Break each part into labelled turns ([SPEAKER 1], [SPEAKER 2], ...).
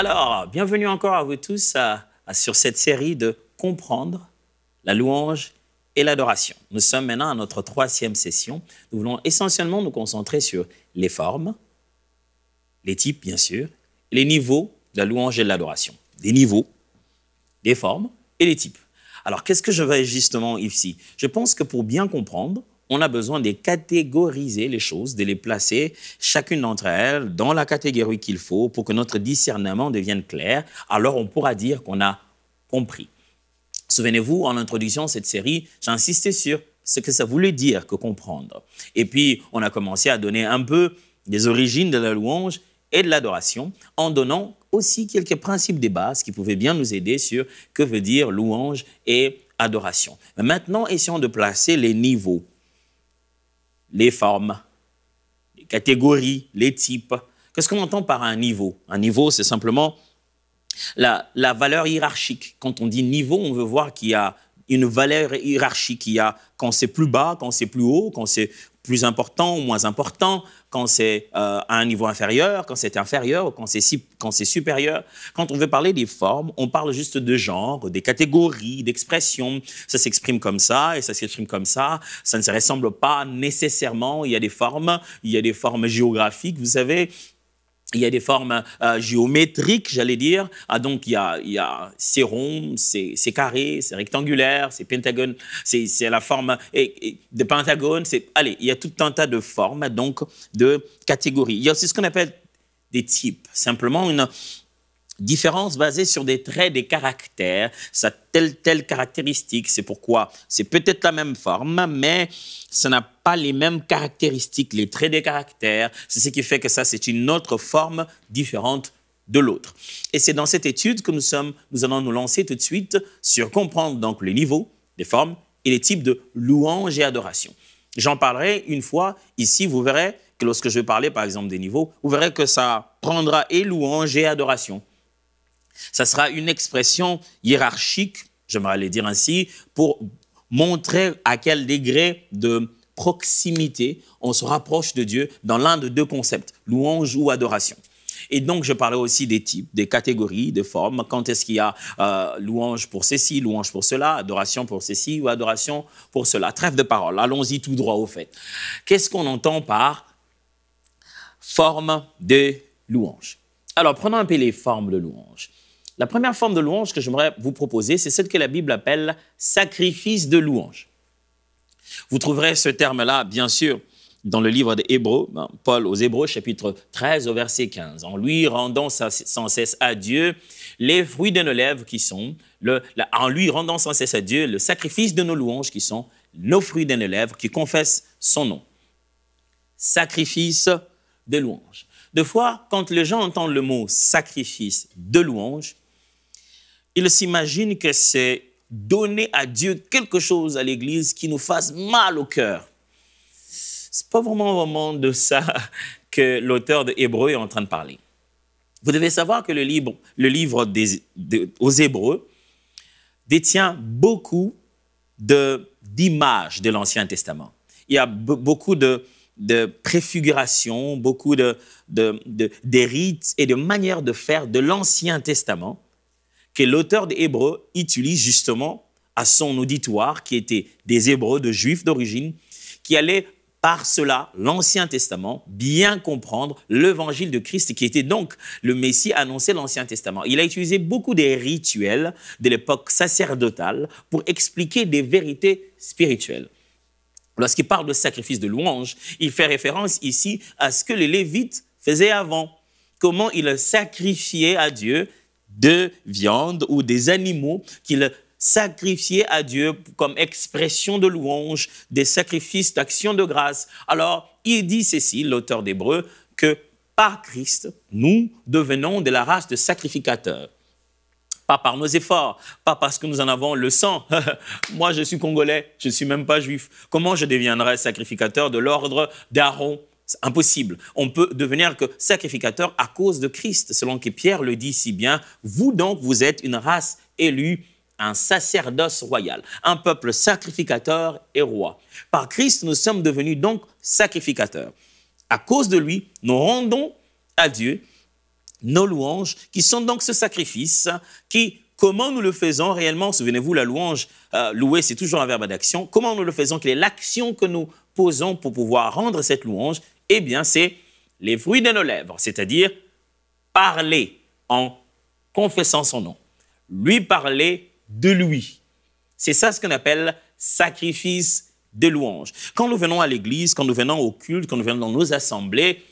[SPEAKER 1] Alors, bienvenue encore à vous tous sur cette série de comprendre la louange et l'adoration. Nous sommes maintenant à notre troisième session. Nous voulons essentiellement nous concentrer sur les formes, les types bien sûr, et les niveaux de la louange et de l'adoration. Des niveaux, des formes et les types. Alors, qu'est-ce que je vais justement ici? Je pense que pour bien comprendre, on a besoin de catégoriser les choses, de les placer, chacune d'entre elles, dans la catégorie qu'il faut pour que notre discernement devienne clair. Alors, on pourra dire qu'on a compris. Souvenez-vous, en introduction de cette série, j'ai insisté sur ce que ça voulait dire que comprendre. Et puis, on a commencé à donner un peu des origines de la louange et de l'adoration, en donnant aussi quelques principes de base qui pouvaient bien nous aider sur que veut dire louange et adoration. Mais maintenant, essayons de placer les niveaux, les formes, les catégories, les types. Qu'est-ce qu'on entend par un niveau? Un niveau, c'est simplement la valeur hiérarchique. Quand on dit niveau, on veut voir qu'il y a une valeur hiérarchique. Il y a quand c'est plus bas, quand c'est plus haut, quand c'est plus important ou moins important, quand c'est à un niveau inférieur, quand c'est inférieur ou quand c'est supérieur. Quand on veut parler des formes, on parle juste de genre, des catégories, d'expressions. Ça s'exprime comme ça et ça s'exprime comme ça. Ça ne se ressemble pas nécessairement. Il y a des formes géographiques, vous savez. Il y a des formes géométriques, j'allais dire. Ah, donc, c'est rond, c'est carré, c'est rectangulaire, c'est pentagone, c'est la forme de pentagone. Allez, il y a tout un tas de formes, donc de catégories. Il y a aussi ce qu'on appelle des types, simplement une différence basée sur des traits, des caractères, ça telle caractéristique. C'est pourquoi c'est peut-être la même forme, mais ça n'a pas les mêmes caractéristiques, les traits des caractères. C'est ce qui fait que ça, c'est une autre forme différente de l'autre. Et c'est dans cette étude que nous allons nous lancer tout de suite sur comprendre donc les niveaux, les formes et les types de louange et adoration. J'en parlerai une fois ici, vous verrez que lorsque je vais parler par exemple des niveaux, vous verrez que ça prendra et louange et adoration. Ça sera une expression hiérarchique, j'aimerais le dire ainsi, pour montrer à quel degré de proximité on se rapproche de Dieu dans l'un de deux concepts, louange ou adoration. Et donc, je parlais aussi des types, des catégories, des formes. Quand est-ce qu'il y a louange pour ceci, louange pour cela, adoration pour ceci ou adoration pour cela. Trêve de parole, allons-y tout droit au fait. Qu'est-ce qu'on entend par forme de louange? Alors, prenons un peu les formes de louange. La première forme de louange que j'aimerais vous proposer, c'est celle que la Bible appelle sacrifice de louange. Vous trouverez ce terme-là, bien sûr, dans le livre des Hébreux, Paul aux Hébreux, chapitre 13, au verset 15. En lui rendant sans cesse à Dieu les fruits de nos lèvres qui sont, en lui rendant sans cesse à Dieu le sacrifice de nos louanges qui sont nos fruits de nos lèvres qui confessent son nom. Sacrifice de louange. Des fois, quand les gens entendent le mot sacrifice de louange, ils s'imaginent que c'est donner à Dieu quelque chose à l'Église qui nous fasse mal au cœur. Ce n'est pas vraiment de ça que l'auteur de Hébreux est en train de parler. Vous devez savoir que le livre aux Hébreux détient beaucoup d'images de l'Ancien Testament. Il y a beaucoup de préfigurations, beaucoup de rites et de manières de faire de l'Ancien Testament que l'auteur des Hébreux utilise justement à son auditoire, qui était des Hébreux, de Juifs d'origine, qui allaient par cela, l'Ancien Testament, bien comprendre l'évangile de Christ, qui était donc le Messie annoncé dans l'Ancien Testament. Il a utilisé beaucoup des rituels de l'époque sacerdotale pour expliquer des vérités spirituelles. Lorsqu'il parle de sacrifice de louange, il fait référence ici à ce que les Lévites faisaient avant, comment ils sacrifiaient à Dieu de viande ou des animaux qu'ils sacrifiaient à Dieu comme expression de louange, des sacrifices d'action de grâce. Alors, il dit ceci, l'auteur d'Hébreux, que par Christ, nous devenons de la race de sacrificateurs. Pas par nos efforts, pas parce que nous en avons le sang. Moi, je suis congolais, je ne suis même pas juif. Comment je deviendrai sacrificateur de l'ordre d'Aaron? C'est impossible. On peut devenir que sacrificateur à cause de Christ, selon que Pierre le dit si bien. Vous donc, vous êtes une race élue, un sacerdoce royal, un peuple sacrificateur et roi. Par Christ, nous sommes devenus donc sacrificateurs. À cause de lui, nous rendons à Dieu nos louanges, qui sont donc ce sacrifice, qui, comment nous le faisons réellement, souvenez-vous, la louange, louer, c'est toujours un verbe d'action, comment nous le faisons, quelle est l'action que nous posons pour pouvoir rendre cette louange? Eh bien, c'est les fruits de nos lèvres, c'est-à-dire parler en confessant son nom, lui parler de lui. C'est ça ce qu'on appelle sacrifice de louange. Quand nous venons à l'église, quand nous venons au culte, quand nous venons dans nos assemblées,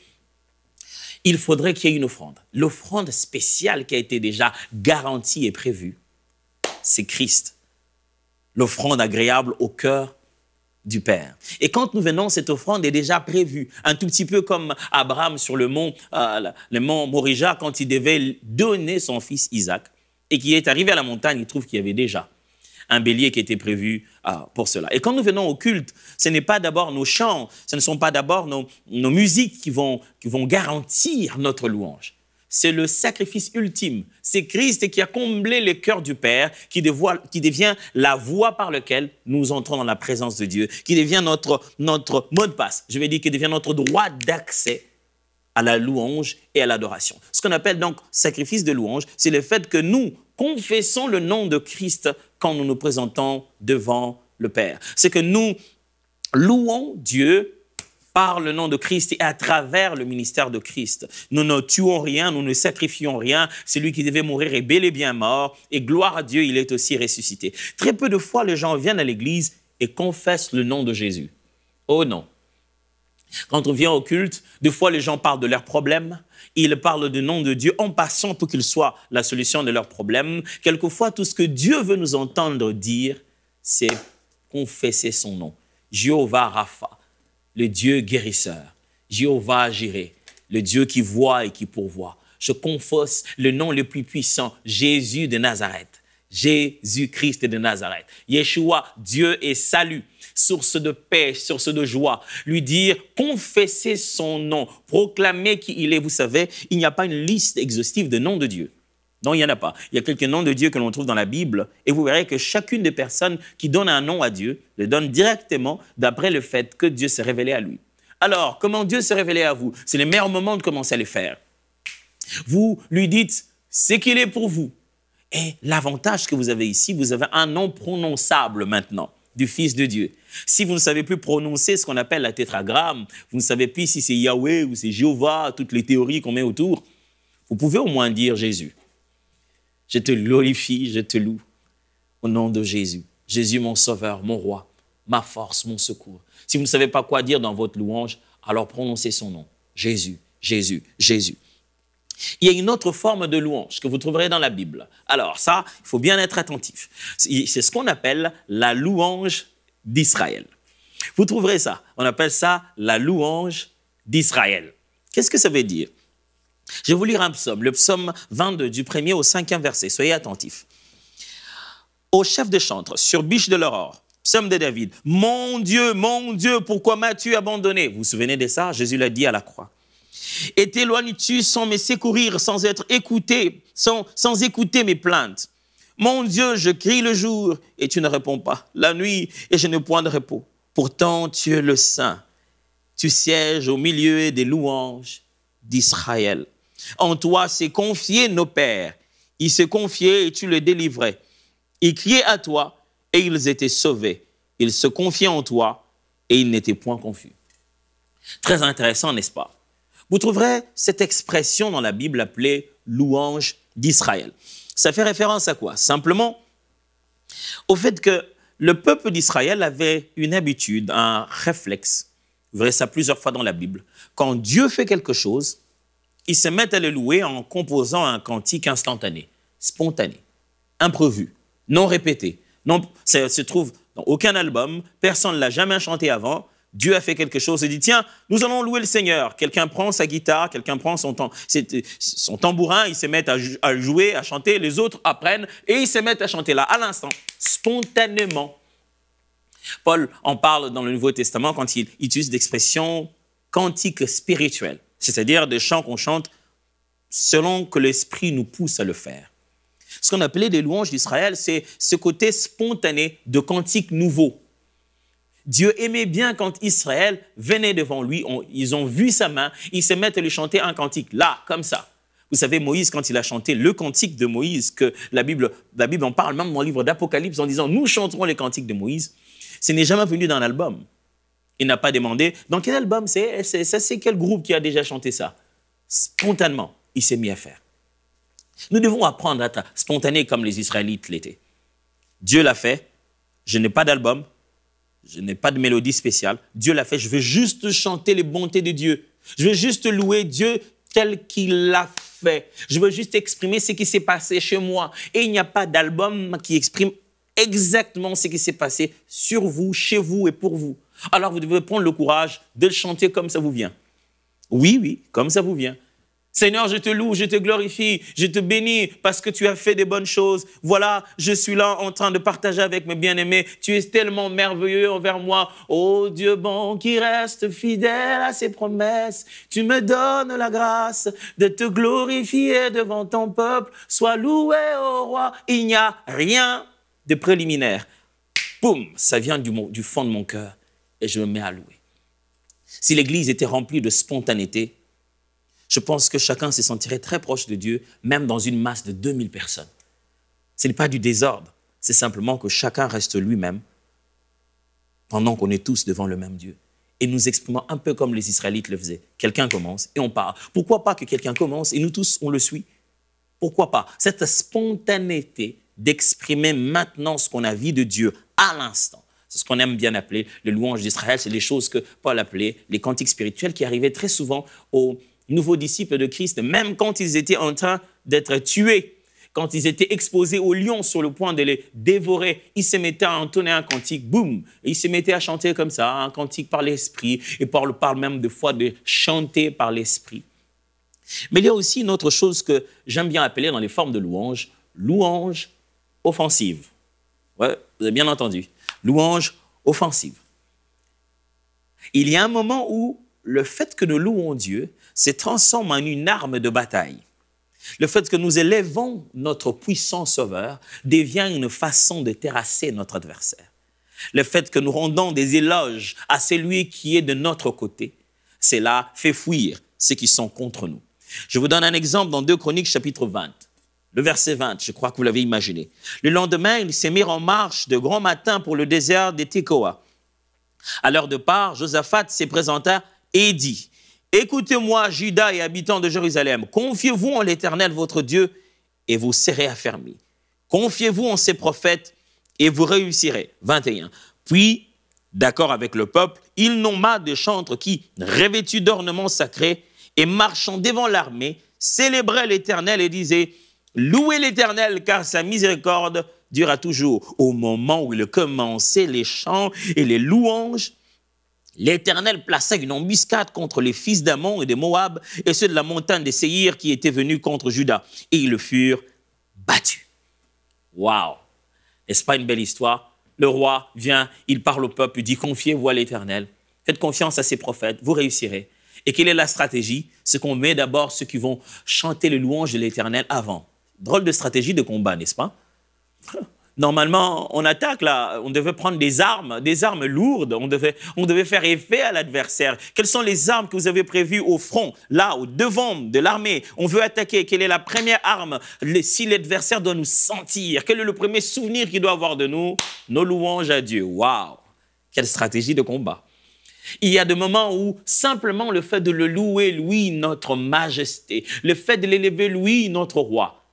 [SPEAKER 1] il faudrait qu'il y ait une offrande. L'offrande spéciale qui a été déjà garantie et prévue, c'est Christ. L'offrande agréable au cœur du Père. Et quand nous venons, cette offrande est déjà prévue. Un tout petit peu comme Abraham sur le mont Morija, quand il devait donner son fils Isaac, et qu'il est arrivé à la montagne, il trouve qu'il y avait déjà un bélier qui était prévu pour cela. Et quand nous venons au culte, ce n'est pas d'abord nos chants, ce ne sont pas d'abord nos musiques qui vont garantir notre louange. C'est le sacrifice ultime. C'est Christ qui a comblé le cœur du Père, qui devient la voie par laquelle nous entrons dans la présence de Dieu, qui devient notre mot de passe. Je vais dire qui devient notre droit d'accès à la louange et à l'adoration. Ce qu'on appelle donc sacrifice de louange, c'est le fait que nous confessons le nom de Christ quand nous nous présentons devant le Père. C'est que nous louons Dieu par le nom de Christ et à travers le ministère de Christ. Nous ne tuons rien, nous ne sacrifions rien. Celui qui devait mourir est bel et bien mort et gloire à Dieu, il est aussi ressuscité. Très peu de fois, les gens viennent à l'église et confessent le nom de Jésus. Oh non! Quand on vient au culte, des fois les gens parlent de leurs problèmes, ils parlent du nom de Dieu en passant pour qu'il soit la solution de leurs problèmes. Quelquefois, tout ce que Dieu veut nous entendre dire, c'est confesser son nom. Jéhovah Rapha, le Dieu guérisseur. Jéhovah Jireh, le Dieu qui voit et qui pourvoit. Je confesse le nom le plus puissant, Jésus de Nazareth. Jésus-Christ de Nazareth. Yeshua, Dieu est salut, source de paix, source de joie. Lui dire, confessez son nom, proclamez qui il est. Vous savez, il n'y a pas une liste exhaustive de noms de Dieu. Non, il n'y en a pas. Il y a quelques noms de Dieu que l'on trouve dans la Bible et vous verrez que chacune des personnes qui donne un nom à Dieu le donne directement d'après le fait que Dieu s'est révélé à lui. Alors, comment Dieu s'est révélé à vous? C'est le meilleur moment de commencer à le faire. Vous lui dites ce qu'il est pour vous. Et l'avantage que vous avez ici, vous avez un nom prononçable maintenant du Fils de Dieu. Si vous ne savez plus prononcer ce qu'on appelle la tétragramme, vous ne savez plus si c'est Yahweh ou c'est Jéhovah, toutes les théories qu'on met autour, vous pouvez au moins dire Jésus. Je te glorifie, je te loue au nom de Jésus. Jésus, mon sauveur, mon roi, ma force, mon secours. Si vous ne savez pas quoi dire dans votre louange, alors prononcez son nom. Jésus, Jésus, Jésus. Il y a une autre forme de louange que vous trouverez dans la Bible. Alors ça, il faut bien être attentif. C'est ce qu'on appelle la louange d'Israël. Vous trouverez ça. On appelle ça la louange d'Israël. Qu'est-ce que ça veut dire? Je vais vous lire un psaume, le psaume 22, du 1er au 5e verset. Soyez attentifs. Au chef de chantre, sur biche de l'aurore, psaume de David. Mon Dieu, pourquoi m'as-tu abandonné? Vous vous souvenez de ça? Jésus l'a dit à la croix. Et t'éloignes-tu sans me secourir, sans être écouté, sans écouter mes plaintes? Mon Dieu, je crie le jour et tu ne réponds pas. La nuit et je n'ai point de repos. Pourtant, tu es le Saint. Tu sièges au milieu des louanges d'Israël. En toi s'est confié nos pères. Ils se confiaient et tu les délivrais. Ils criaient à toi et ils étaient sauvés. Ils se confiaient en toi et ils n'étaient point confus. Très intéressant, n'est-ce pas? Vous trouverez cette expression dans la Bible appelée louange d'Israël. Ça fait référence à quoi? Simplement au fait que le peuple d'Israël avait une habitude, un réflexe. Vous verrez ça plusieurs fois dans la Bible. Quand Dieu fait quelque chose, ils se mettent à le louer en composant un cantique instantané, spontané, imprévu, non répété. Non, ça ne se trouve dans aucun album, personne ne l'a jamais chanté avant. Dieu a fait quelque chose et dit, tiens, nous allons louer le Seigneur. Quelqu'un prend sa guitare, quelqu'un prend son tambourin, ils se mettent à jouer, à chanter, les autres apprennent et ils se mettent à chanter là, à l'instant, spontanément. Paul en parle dans le Nouveau Testament quand il utilise l'expression cantique spirituel, c'est-à-dire des chants qu'on chante selon que l'Esprit nous pousse à le faire. Ce qu'on appelait des louanges d'Israël, c'est ce côté spontané de cantiques nouveaux. Dieu aimait bien quand Israël venait devant lui, ils ont vu sa main, ils se mettent à lui chanter un cantique, là, comme ça. Vous savez, Moïse, quand il a chanté le cantique de Moïse, que la Bible en parle même dans le livre d'Apocalypse en disant « Nous chanterons les cantiques de Moïse », ce n'est jamais venu d'un album. Il n'a pas demandé « Dans quel album c'est quel groupe qui a déjà chanté ça ?» Spontanément, il s'est mis à faire. Nous devons apprendre à être spontanés comme les Israélites l'étaient. Dieu l'a fait. Je n'ai pas d'album. Je n'ai pas de mélodie spéciale. Dieu l'a fait. Je veux juste chanter les bontés de Dieu. Je veux juste louer Dieu tel qu'il l'a fait. Je veux juste exprimer ce qui s'est passé chez moi. Et il n'y a pas d'album qui exprime exactement ce qui s'est passé sur vous, chez vous et pour vous. Alors vous devez prendre le courage de le chanter comme ça vous vient. Oui, comme ça vous vient. Seigneur, je te loue, je te glorifie, je te bénis parce que tu as fait des bonnes choses. Voilà, je suis là en train de partager avec mes bien-aimés. Tu es tellement merveilleux envers moi. Oh Dieu bon qui reste fidèle à ses promesses. Tu me donnes la grâce de te glorifier devant ton peuple. Sois loué, ô roi. Il n'y a rien de préliminaire. Boum, ça vient du fond de mon cœur et je me mets à louer. Si l'Église était remplie de spontanéité, je pense que chacun se sentirait très proche de Dieu, même dans une masse de 2000 personnes. Ce n'est pas du désordre, c'est simplement que chacun reste lui-même pendant qu'on est tous devant le même Dieu. Et nous exprimons un peu comme les Israélites le faisaient. Quelqu'un commence et on part. Pourquoi pas que quelqu'un commence et nous tous, on le suit? Pourquoi pas? Cette spontanéité d'exprimer maintenant ce qu'on a vu de Dieu à l'instant. C'est ce qu'on aime bien appeler le louange d'Israël. C'est les choses que Paul appelait les cantiques spirituels qui arrivaient très souvent aux nouveaux disciples de Christ, même quand ils étaient en train d'être tués, quand ils étaient exposés aux lions sur le point de les dévorer, ils se mettaient à entonner un cantique, boum, et ils se mettaient à chanter comme ça, un cantique par l'esprit, et Paul parle même de fois de chanter par l'esprit. Mais il y a aussi une autre chose que j'aime bien appeler dans les formes de louange, louange offensive. Ouais, vous avez bien entendu, louange offensive. Il y a un moment où le fait que nous louons Dieu se transforme en une arme de bataille. Le fait que nous élevons notre puissant sauveur devient une façon de terrasser notre adversaire. Le fait que nous rendons des éloges à celui qui est de notre côté, cela fait fuir ceux qui sont contre nous. Je vous donne un exemple dans 2 Chroniques chapitre 20. Le verset 20, je crois que vous l'avez imaginé. Le lendemain, ils se mirent en marche de grand matin pour le désert de Tekoa. À leur départ, Josaphat se présenta et dit « Écoutez-moi, Juda et habitants de Jérusalem, confiez-vous en l'Éternel votre Dieu et vous serez affermis. Confiez-vous en ses prophètes et vous réussirez. » 21. Puis, d'accord avec le peuple, il nomma des chantres qui, revêtus d'ornements sacrés et marchant devant l'armée, célébraient l'Éternel et disaient « Louez l'Éternel car sa miséricorde durera toujours. » Au moment où il commençait les chants et les louanges, l'Éternel plaça une embuscade contre les fils d'Ammon et de Moab et ceux de la montagne de Séhir qui étaient venus contre Juda. Et ils le furent battus. Waouh! N'est-ce pas une belle histoire? Le roi vient, il parle au peuple, il dit « Confiez-vous à l'Éternel, faites confiance à ses prophètes, vous réussirez. » Et quelle est la stratégie? C'est qu'on met d'abord ceux qui vont chanter les louanges de l'Éternel avant. Drôle de stratégie de combat, n'est-ce pas? Normalement, on attaque là, on devait prendre des armes lourdes, on devait faire effet à l'adversaire. Quelles sont les armes que vous avez prévues au front, là, au devant de l'armée? On veut attaquer, quelle est la première arme? Si l'adversaire doit nous sentir, quel est le premier souvenir qu'il doit avoir de nous? Nos louanges à Dieu. Waouh! Quelle stratégie de combat! Il y a des moments où simplement le fait de le louer, lui, notre majesté, le fait de l'élever, lui, notre roi,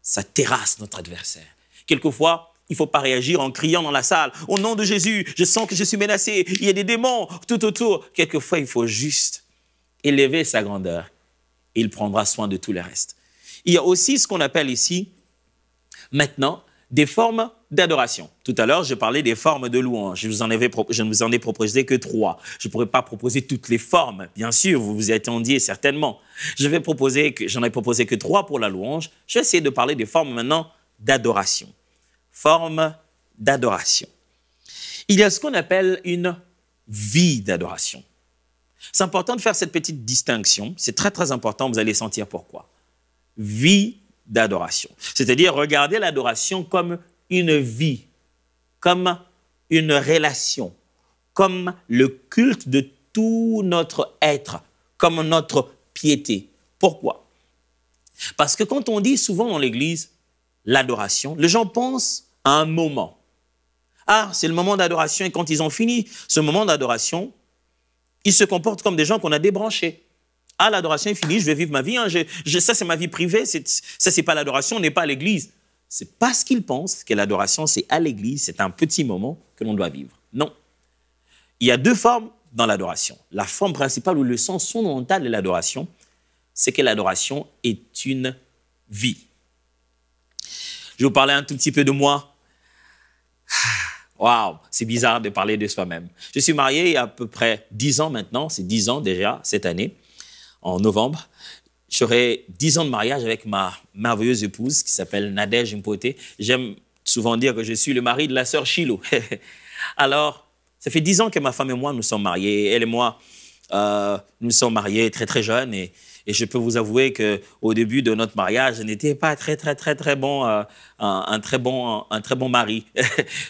[SPEAKER 1] ça terrasse notre adversaire. Quelquefois, il ne faut pas réagir en criant dans la salle. « Au nom de Jésus, je sens que je suis menacé. Il y a des démons tout autour. » Quelquefois, il faut juste élever sa grandeur et il prendra soin de tout le reste. Il y a aussi ce qu'on appelle ici, maintenant, des formes d'adoration. Tout à l'heure, je parlais des formes de louange. Je ne vous en ai proposé que 3. Je ne pourrais pas proposer toutes les formes. Bien sûr, vous vous y attendiez certainement. J'en ai proposé que 3 pour la louange. Je vais essayer de parler des formes maintenant d'adoration. Forme d'adoration. Il y a ce qu'on appelle une vie d'adoration. C'est important de faire cette petite distinction. C'est très, très important. Vous allez sentir pourquoi. Vie d'adoration. C'est-à-dire regarder l'adoration comme une vie, comme une relation, comme le culte de tout notre être, comme notre piété. Pourquoi? Parce que quand on dit souvent dans l'église l'adoration, les gens pensent à un moment. Ah, c'est le moment d'adoration et quand ils ont fini ce moment d'adoration, ils se comportent comme des gens qu'on a débranchés. Ah, l'adoration est finie, je vais vivre ma vie, hein, ça c'est ma vie privée, ça c'est pas l'adoration, on n'est pas à l'église. C'est pas ce qu'ils pensent que l'adoration c'est à l'église, c'est un petit moment que l'on doit vivre. Non. Il y a deux formes dans l'adoration. La forme principale ou le sens fondamental de l'adoration, c'est que l'adoration est une vie. Je vais vous parler un tout petit peu de moi. Waouh, c'est bizarre de parler de soi-même. Je suis marié il y a à peu près 10 ans maintenant, c'est 10 ans déjà cette année, en novembre. J'aurai 10 ans de mariage avec ma merveilleuse épouse qui s'appelle Nadège Mpoté. J'aime souvent dire que je suis le mari de la sœur Chilo. Alors, ça fait 10 ans que ma femme et moi nous sommes mariés. Elle et moi, nous sommes mariés très très jeunes et je peux vous avouer qu'au début de notre mariage, je n'étais pas très bon, un très bon mari.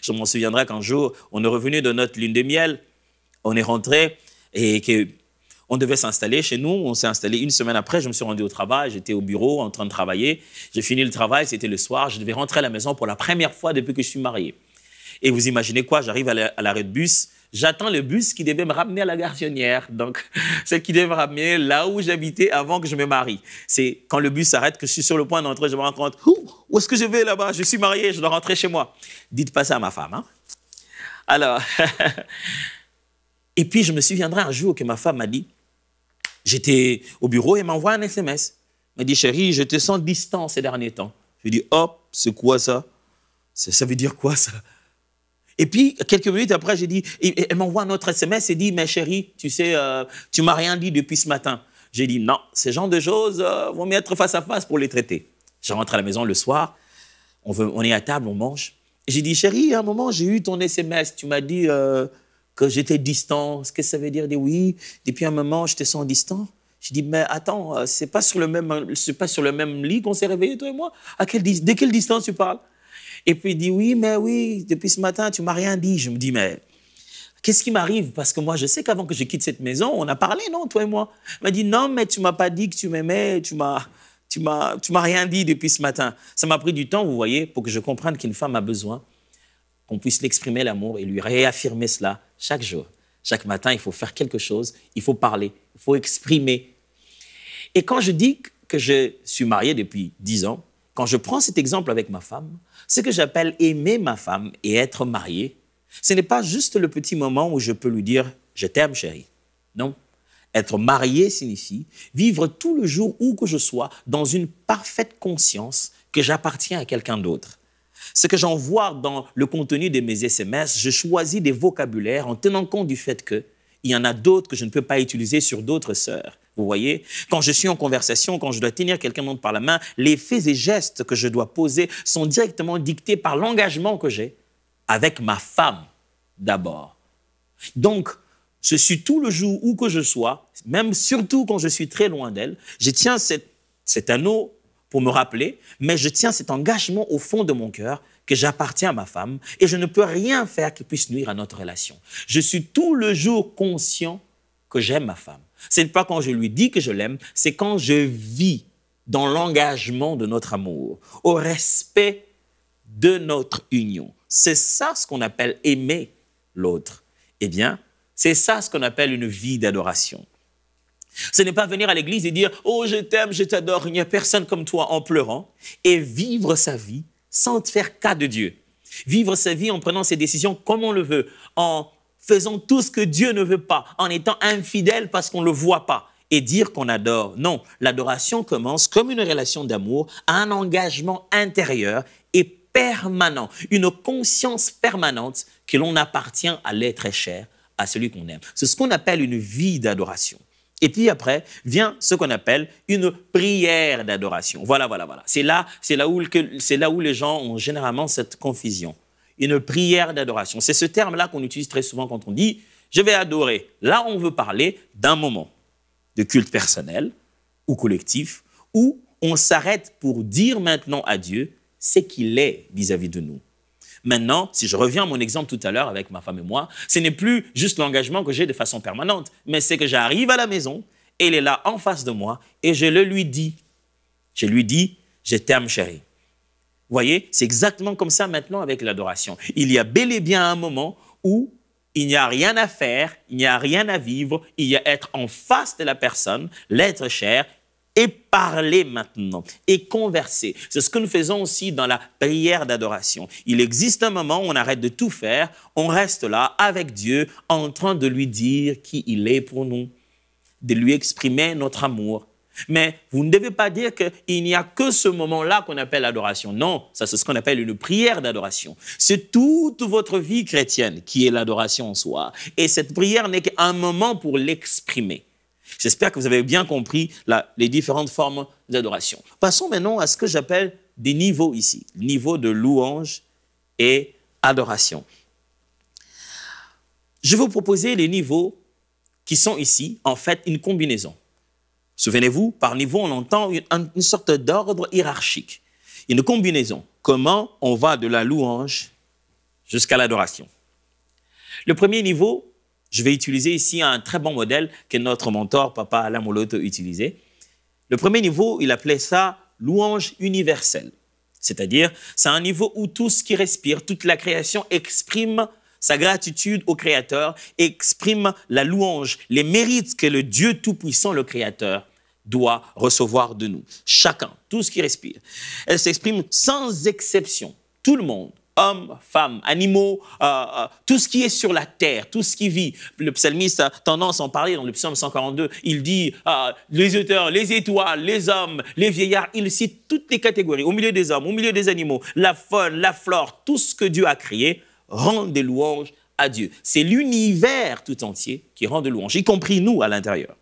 [SPEAKER 1] Je m'en souviendrai qu'un jour, on est revenu de notre lune de miel, on est rentré et on devait s'installer chez nous. On s'est installé une semaine après, je me suis rendu au travail, j'étais au bureau en train de travailler. J'ai fini le travail, c'était le soir, je devais rentrer à la maison pour la première fois depuis que je suis marié. Et vous imaginez quoi, j'arrive à l'arrêt de bus, j'attends le bus qui devait me ramener à la garçonnière, donc celle qui devait me ramener là où j'habitais avant que je me marie. C'est quand le bus s'arrête que je suis sur le point d'entrer, je me rends compte, où est-ce que je vais là-bas? Je suis marié, je dois rentrer chez moi. Dites pas ça à ma femme. Hein? Alors, et puis je me souviendrai un jour que ma femme m'a dit, j'étais au bureau et elle m'envoie un SMS. Elle m'a dit, chérie, je te sens distant ces derniers temps. Je lui ai dit, hop, c'est quoi ça? Ça veut dire quoi ça? Et puis, quelques minutes après, j'ai dit, elle m'envoie un autre SMS et dit, mais chérie, tu sais, tu m'as rien dit depuis ce matin. J'ai dit, non, ce genre de choses, vont mieux être face à face pour les traiter. Je rentre à la maison le soir, on est à table, on mange. J'ai dit, chérie, à un moment, j'ai eu ton SMS, tu m'as dit que j'étais distant. Ce que ça veut dire? Elle dit, oui, depuis un moment, je te sens distant. J'ai dit, mais attends, c'est pas sur le même lit qu'on s'est réveillés, toi et moi? De quelle distance tu parles? Et puis il dit, oui, mais oui, depuis ce matin, tu m'as rien dit. Je me dis, mais qu'est-ce qui m'arrive? Parce que moi, je sais qu'avant que je quitte cette maison, on a parlé, non, toi et moi? Il m'a dit, non, mais tu m'as pas dit que tu m'aimais, tu m'as rien dit depuis ce matin. Ça m'a pris du temps, vous voyez, pour que je comprenne qu'une femme a besoin qu'on puisse l'exprimer l'amour et lui réaffirmer cela chaque jour. Chaque matin, il faut faire quelque chose, il faut parler, il faut exprimer. Et quand je dis que je suis marié depuis 10 ans, quand je prends cet exemple avec ma femme, ce que j'appelle aimer ma femme et être marié, ce n'est pas juste le petit moment où je peux lui dire « je t'aime, chérie ». Non. Être marié signifie vivre tout le jour où que je sois dans une parfaite conscience que j'appartiens à quelqu'un d'autre. Ce que j'en vois dans le contenu de mes SMS, je choisis des vocabulaires en tenant compte du fait qu'il y en a d'autres que je ne peux pas utiliser sur d'autres sœurs. Vous voyez, quand je suis en conversation, quand je dois tenir quelqu'un d'autre par la main, les faits et gestes que je dois poser sont directement dictés par l'engagement que j'ai avec ma femme d'abord. Donc, je suis tout le jour où que je sois, même surtout quand je suis très loin d'elle, je tiens cet anneau pour me rappeler, mais je tiens cet engagement au fond de mon cœur que j'appartiens à ma femme et je ne peux rien faire qui puisse nuire à notre relation. Je suis tout le jour conscient que j'aime ma femme. Ce n'est pas quand je lui dis que je l'aime, c'est quand je vis dans l'engagement de notre amour, au respect de notre union. C'est ça ce qu'on appelle aimer l'autre. Eh bien, c'est ça ce qu'on appelle une vie d'adoration. Ce n'est pas venir à l'église et dire « Oh, je t'aime, je t'adore, il n'y a personne comme toi » en pleurant et vivre sa vie sans faire cas de Dieu. Vivre sa vie en prenant ses décisions comme on le veut, en faisant tout ce que Dieu ne veut pas, en étant infidèle parce qu'on ne le voit pas et dire qu'on adore. Non, l'adoration commence comme une relation d'amour, un engagement intérieur et permanent, une conscience permanente que l'on appartient à l'être cher, à celui qu'on aime. C'est ce qu'on appelle une vie d'adoration. Et puis après, vient ce qu'on appelle une prière d'adoration. Voilà. C'est là où les gens ont généralement cette confusion. Une prière d'adoration. C'est ce terme-là qu'on utilise très souvent quand on dit « je vais adorer ». Là, on veut parler d'un moment de culte personnel ou collectif où on s'arrête pour dire maintenant à Dieu ce qu'il est vis-à-vis de nous. Maintenant, si je reviens à mon exemple tout à l'heure avec ma femme et moi, ce n'est plus juste l'engagement que j'ai de façon permanente, mais c'est que j'arrive à la maison, elle est là en face de moi et je le lui dis. Je lui dis, je t'aime chérie. Vous voyez, c'est exactement comme ça maintenant avec l'adoration. Il y a bel et bien un moment où il n'y a rien à faire, il n'y a rien à vivre, il y a être en face de la personne, l'être cher, et parler maintenant, et converser. C'est ce que nous faisons aussi dans la prière d'adoration. Il existe un moment où on arrête de tout faire, on reste là avec Dieu, en train de lui dire qui il est pour nous, de lui exprimer notre amour. Mais vous ne devez pas dire qu'il n'y a que ce moment-là qu'on appelle l'adoration. Non, ça c'est ce qu'on appelle une prière d'adoration. C'est toute votre vie chrétienne qui est l'adoration en soi. Et cette prière n'est qu'un moment pour l'exprimer. J'espère que vous avez bien compris les différentes formes d'adoration. Passons maintenant à ce que j'appelle des niveaux ici. Niveau de louange et adoration. Je vais vous proposer les niveaux qui sont ici, en fait, une combinaison. Souvenez-vous, par niveau, on entend une sorte d'ordre hiérarchique. Une combinaison. Comment on va de la louange jusqu'à l'adoration. Le premier niveau, je vais utiliser ici un très bon modèle que notre mentor, Papa Alain Moloto, utilisait. Le premier niveau, il appelait ça louange universelle. C'est-à-dire, c'est un niveau où tout ce qui respire, toute la création exprime sa gratitude au Créateur, exprime la louange, les mérites que le Dieu Tout-Puissant, le Créateur, doit recevoir de nous. Chacun, tout ce qui respire. Elle s'exprime sans exception. Tout le monde, hommes, femmes, animaux, tout ce qui est sur la terre, tout ce qui vit. Le psalmiste a tendance à en parler dans le psaume 142. Il dit les auteurs, les étoiles, les hommes, les vieillards. Il cite toutes les catégories. Au milieu des hommes, au milieu des animaux, la faune, la flore, tout ce que Dieu a créé rend des louanges à Dieu. C'est l'univers tout entier qui rend des louanges, y compris nous à l'intérieur.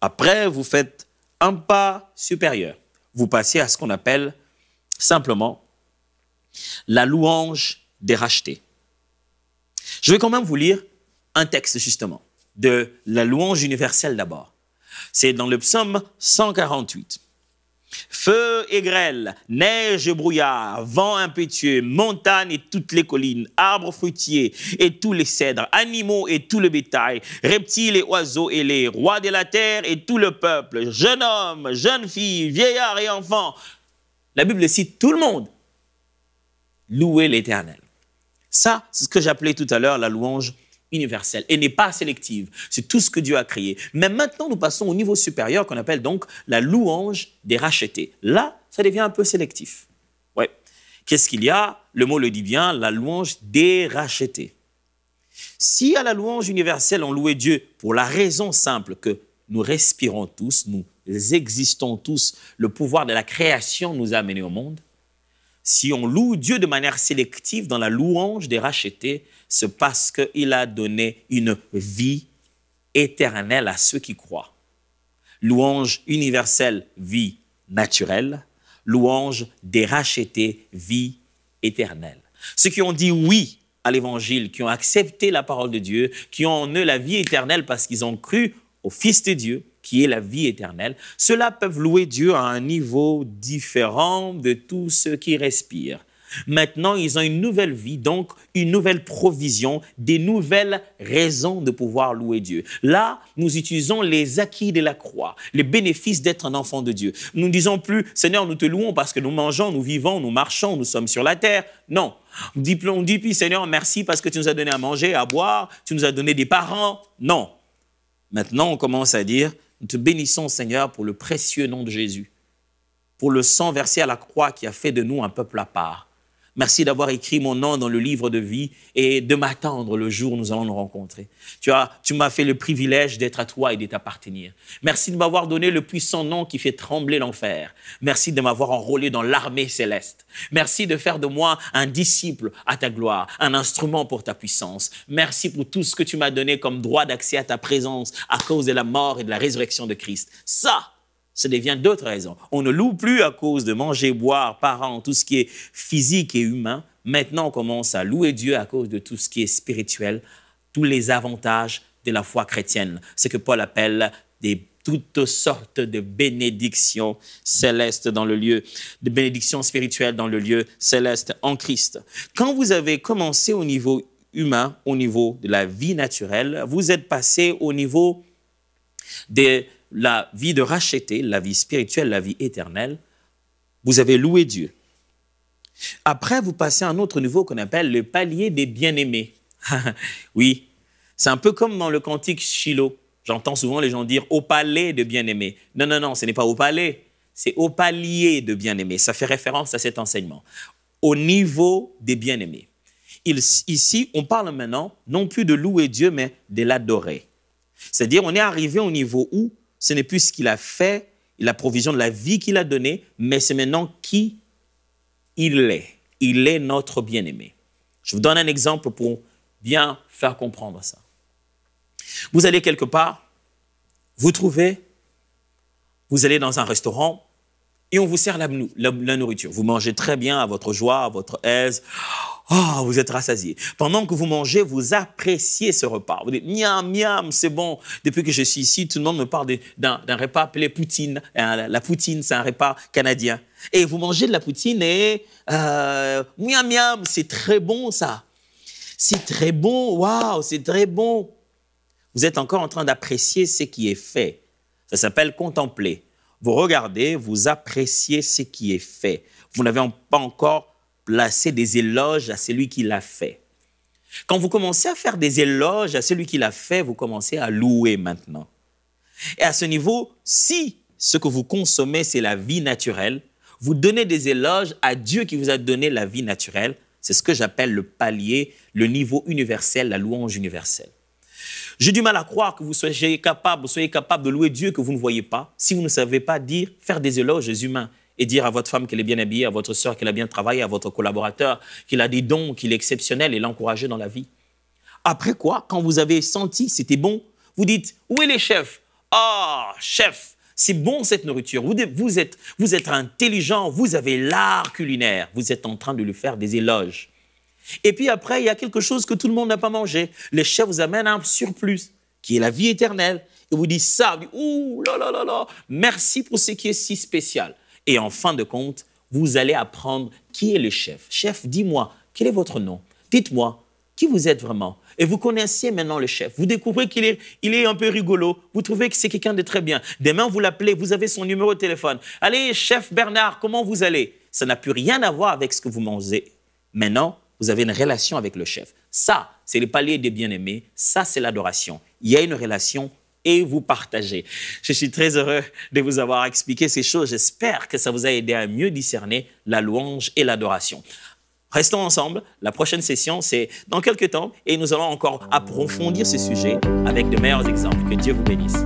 [SPEAKER 1] Après, vous faites un pas supérieur. Vous passez à ce qu'on appelle simplement la louange des rachetés. Je vais quand même vous lire un texte justement de la louange universelle d'abord. C'est dans le psaume 148. Feu et grêle, neige et brouillard, vent impétueux, montagnes et toutes les collines, arbres fruitiers et tous les cèdres, animaux et tout le bétail, reptiles et oiseaux et les rois de la terre et tout le peuple, jeunes hommes, jeunes filles, vieillards et enfants. La Bible cite tout le monde. Louez l'Éternel. Ça, c'est ce que j'appelais tout à l'heure la louange universelle et n'est pas sélective. C'est tout ce que Dieu a créé. Mais maintenant, nous passons au niveau supérieur qu'on appelle donc la louange des rachetés. Là, ça devient un peu sélectif. Ouais. Qu'est-ce qu'il y a? Le mot le dit bien, la louange des rachetés. Si à la louange universelle, on louait Dieu pour la raison simple que nous respirons tous, nous existons tous, le pouvoir de la création nous a amenés au monde, si on loue Dieu de manière sélective dans la louange des rachetés, c'est parce qu'il a donné une vie éternelle à ceux qui croient. Louange universelle, vie naturelle. Louange des rachetés, vie éternelle. Ceux qui ont dit oui à l'évangile, qui ont accepté la parole de Dieu, qui ont en eux la vie éternelle parce qu'ils ont cru au Fils de Dieu, qui est la vie éternelle, ceux-là peuvent louer Dieu à un niveau différent de tous ceux qui respirent. Maintenant, ils ont une nouvelle vie, donc une nouvelle provision, des nouvelles raisons de pouvoir louer Dieu. Là, nous utilisons les acquis de la croix, les bénéfices d'être un enfant de Dieu. Nous ne disons plus, Seigneur, nous te louons parce que nous mangeons, nous vivons, nous marchons, nous sommes sur la terre. Non. On dit puis, Seigneur, merci parce que tu nous as donné à manger, à boire, tu nous as donné des parents. Non. Maintenant, on commence à dire, nous te bénissons, Seigneur, pour le précieux nom de Jésus, pour le sang versé à la croix qui a fait de nous un peuple à part. Merci d'avoir écrit mon nom dans le livre de vie et de m'attendre le jour où nous allons nous rencontrer. Tu m'as fait le privilège d'être à toi et de t'appartenir. Merci de m'avoir donné le puissant nom qui fait trembler l'enfer. Merci de m'avoir enrôlé dans l'armée céleste. Merci de faire de moi un disciple à ta gloire, un instrument pour ta puissance. Merci pour tout ce que tu m'as donné comme droit d'accès à ta présence à cause de la mort et de la résurrection de Christ. Ça devient d'autres raisons. On ne loue plus à cause de manger, boire, parents, tout ce qui est physique et humain. Maintenant, on commence à louer Dieu à cause de tout ce qui est spirituel, tous les avantages de la foi chrétienne. Ce que Paul appelle toutes sortes de bénédictions célestes dans le lieu, de bénédictions spirituelles dans le lieu céleste en Christ. Quand vous avez commencé au niveau humain, au niveau de la vie naturelle, vous êtes passé au niveau la vie de racheté, la vie spirituelle, la vie éternelle, vous avez loué Dieu. Après, vous passez à un autre niveau qu'on appelle le palier des bien-aimés. Oui, c'est un peu comme dans le cantique Shiloh. J'entends souvent les gens dire « au palais de bien-aimés ». Non, non, non, ce n'est pas au palais, c'est au palier de bien-aimés. Ça fait référence à cet enseignement. Au niveau des bien-aimés. Ici, on parle maintenant non plus de louer Dieu, mais de l'adorer. C'est-à-dire, on est arrivé au niveau où ce n'est plus ce qu'il a fait, la provision de la vie qu'il a donnée, mais c'est maintenant qui il est. Il est notre bien-aimé. Je vous donne un exemple pour bien faire comprendre ça. Vous allez quelque part, vous allez dans un restaurant et on vous sert la nourriture. Vous mangez très bien à votre joie, à votre aise. Oh, vous êtes rassasié. Pendant que vous mangez, vous appréciez ce repas. Vous dites, miam, miam, c'est bon. Depuis que je suis ici, tout le monde me parle d'un repas appelé poutine. La poutine, c'est un repas canadien. Et vous mangez de la poutine et miam, miam, c'est très bon ça. C'est très bon, waouh, c'est très bon. Vous êtes encore en train d'apprécier ce qui est fait. Ça s'appelle contempler. Vous regardez, vous appréciez ce qui est fait. Vous n'avez pas encore placé des éloges à celui qui l'a fait. Quand vous commencez à faire des éloges à celui qui l'a fait, vous commencez à louer maintenant. Et à ce niveau, si ce que vous consommez, c'est la vie naturelle, vous donnez des éloges à Dieu qui vous a donné la vie naturelle. C'est ce que j'appelle le palier, le niveau universel, la louange universelle. J'ai du mal à croire que vous soyez capable de louer Dieu que vous ne voyez pas, si vous ne savez pas faire des éloges humains et dire à votre femme qu'elle est bien habillée, à votre soeur qu'elle a bien travaillé, à votre collaborateur qu'il a des dons, qu'il est exceptionnel et l'encourager dans la vie. Après quoi, quand vous avez senti que c'était bon, vous dites « Où est les chefs ?»« Ah, chef, c'est bon cette nourriture. Vous êtes intelligent, vous avez l'art culinaire. » Vous êtes en train de lui faire des éloges. Et puis après, il y a quelque chose que tout le monde n'a pas mangé. Le chef vous amène un surplus, qui est la vie éternelle. Et vous dites ça, vous dites, ouh là là là là, merci pour ce qui est si spécial. Et en fin de compte, vous allez apprendre qui est le chef. Chef, dis-moi, quel est votre nom? Dites-moi, qui vous êtes vraiment? Et vous connaissez maintenant le chef. Vous découvrez qu'il est un peu rigolo. Vous trouvez que c'est quelqu'un de très bien. Demain, vous l'appelez, vous avez son numéro de téléphone. Allez, chef Bernard, comment vous allez? Ça n'a plus rien à voir avec ce que vous mangez. Maintenant, vous avez une relation avec le chef. Ça, c'est le palier des bien-aimés. Ça, c'est l'adoration. Il y a une relation et vous partagez. Je suis très heureux de vous avoir expliqué ces choses. J'espère que ça vous a aidé à mieux discerner la louange et l'adoration. Restons ensemble. La prochaine session, c'est dans quelques temps et nous allons encore approfondir ce sujet avec de meilleurs exemples. Que Dieu vous bénisse.